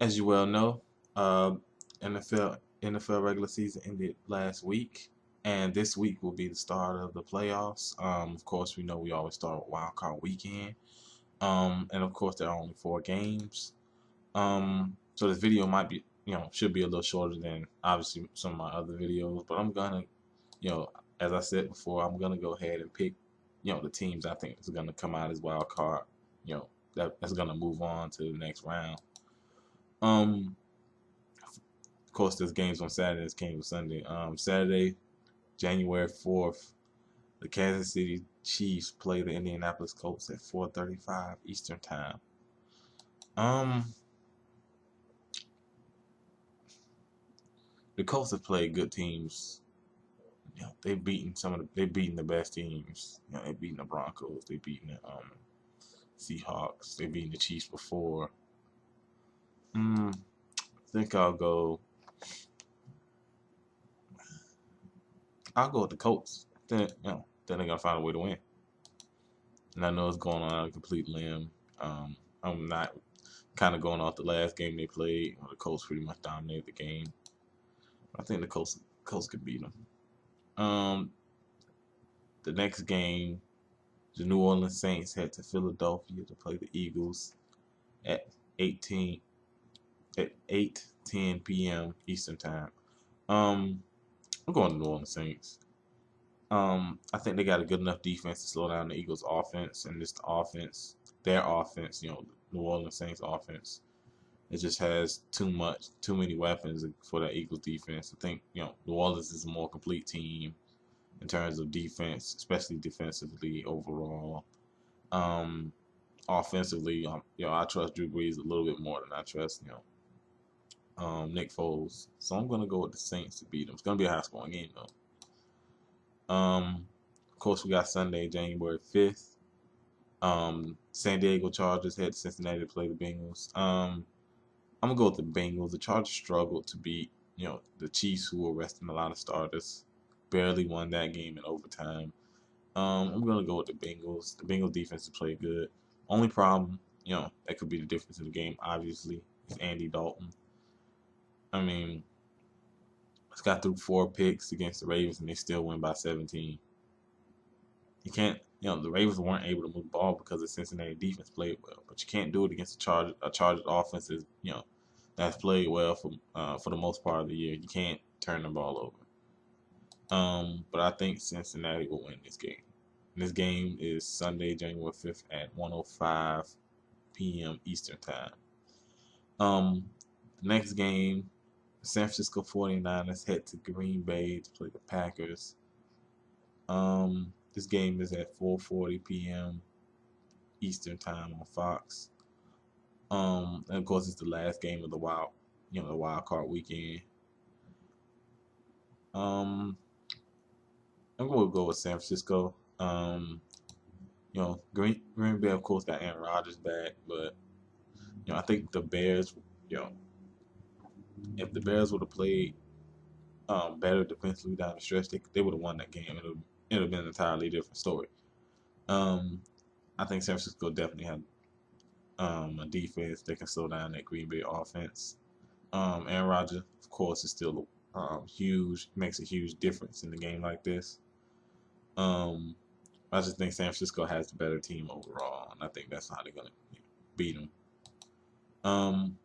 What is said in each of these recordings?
As you well know, uh, NFL regular season ended last week, and this week will be the start of the playoffs. Of course, we know we always start with Wildcard weekend, and of course there are only 4 games. So this video might be, should be a little shorter than obviously some of my other videos, but I'm gonna, you know, as I said before, I'm gonna go ahead and pick, the teams I think is gonna come out as wild card, that's gonna move on to the next round. Um, of course, there's games on Saturday, there's games on Sunday. Saturday, January 4th, the Kansas City Chiefs play the Indianapolis Colts at 4:35 Eastern Time. Um, the Colts have played good teams. They've beaten the best teams. They've beaten the Broncos, they've beaten the Seahawks, they've beaten the Chiefs before. I think I'll go with the Colts. Then they're gonna find a way to win. And I know it's going on a complete limb. I'm not kind of going off the last game they played. Where the Colts pretty much dominated the game. I think the Colts could beat them. Um, the next game, the New Orleans Saints head to Philadelphia to play the Eagles at 18 at 8:10 p.m. Eastern time. Um, I'm going to New Orleans Saints. I think they got a good enough defense to slow down the Eagles' offense, and their offense, New Orleans Saints offense, it just has too many weapons for that Eagles defense. I think New Orleans is a more complete team in terms of defense, especially defensively overall. Um, Offensively, I trust Drew Brees a little bit more than I trust Nick Foles. So I'm gonna go with the Saints to beat them. It's gonna be a high scoring game though. Of course, we got Sunday, January 5th. San Diego Chargers head to Cincinnati to play the Bengals. I'm gonna go with the Bengals. The Chargers struggled to beat, the Chiefs, who were resting a lot of starters. Barely won that game in overtime. I'm gonna go with the Bengals. The Bengals defense has played good. Only problem, that could be the difference in the game. Obviously, is Andy Dalton. I mean, he's got through 4 picks against the Ravens, and they still win by 17. You can't, the Ravens weren't able to move the ball because the Cincinnati defense played well, but you can't do it against a Chargers offense is, that's played well for the most part of the year. You can't turn the ball over. But I think Cincinnati will win this game. This game is Sunday, January 5th at 1:05 p.m. Eastern Time. The next game, San Francisco 49ers head to Green Bay to play the Packers. This game is at 4:40 p.m. Eastern Time on Fox. And of course, it's the last game of the wild card weekend. Um, I'm gonna go with San Francisco. Green Bay of course got Aaron Rodgers back, but I think the Bears, you know, if the Bears would have played better defensively down the stretch, they would have won that game. It would have been an entirely different story. Um, I think San Francisco definitely had a defense that can slow down that Green Bay offense. Aaron Rodgers, of course, is still huge, makes a huge difference in the game like this. Um, I just think San Francisco has the better team overall, and I think that's how they're gonna beat them. Um,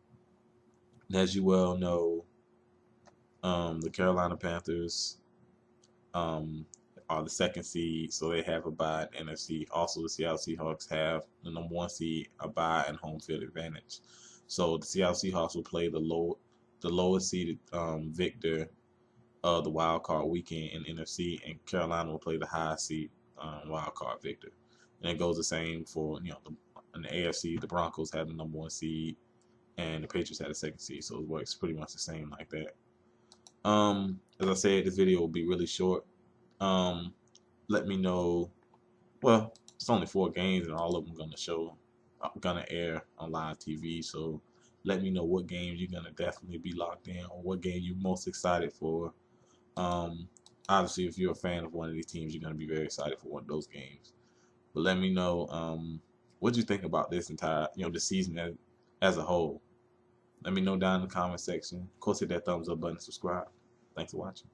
as you well know, the Carolina Panthers um, are the second seed, so they have a bye in NFC. Also, the Seattle Seahawks have the number 1 seed, a bye and home field advantage. So the Seattle Seahawks will play the lowest seeded victor of the wild card weekend in NFC, and Carolina will play the highest seed wild card victor. And it goes the same for in the AFC. The Broncos have the number 1 seed, and the Patriots had the second seed. So it works pretty much the same like that. As I said, this video will be really short. Let me know. Well, it's only 4 games, and all of them gonna air on live TV. So let me know what games you're gonna definitely be locked in, or what game you're most excited for. Um, Obviously, if you're a fan of one of these teams, you're gonna be very excited for one of those games. But let me know what you think about this entire, the season as a whole. Let me know down in the comment section. Of course, hit that thumbs up button, subscribe. Thanks for watching.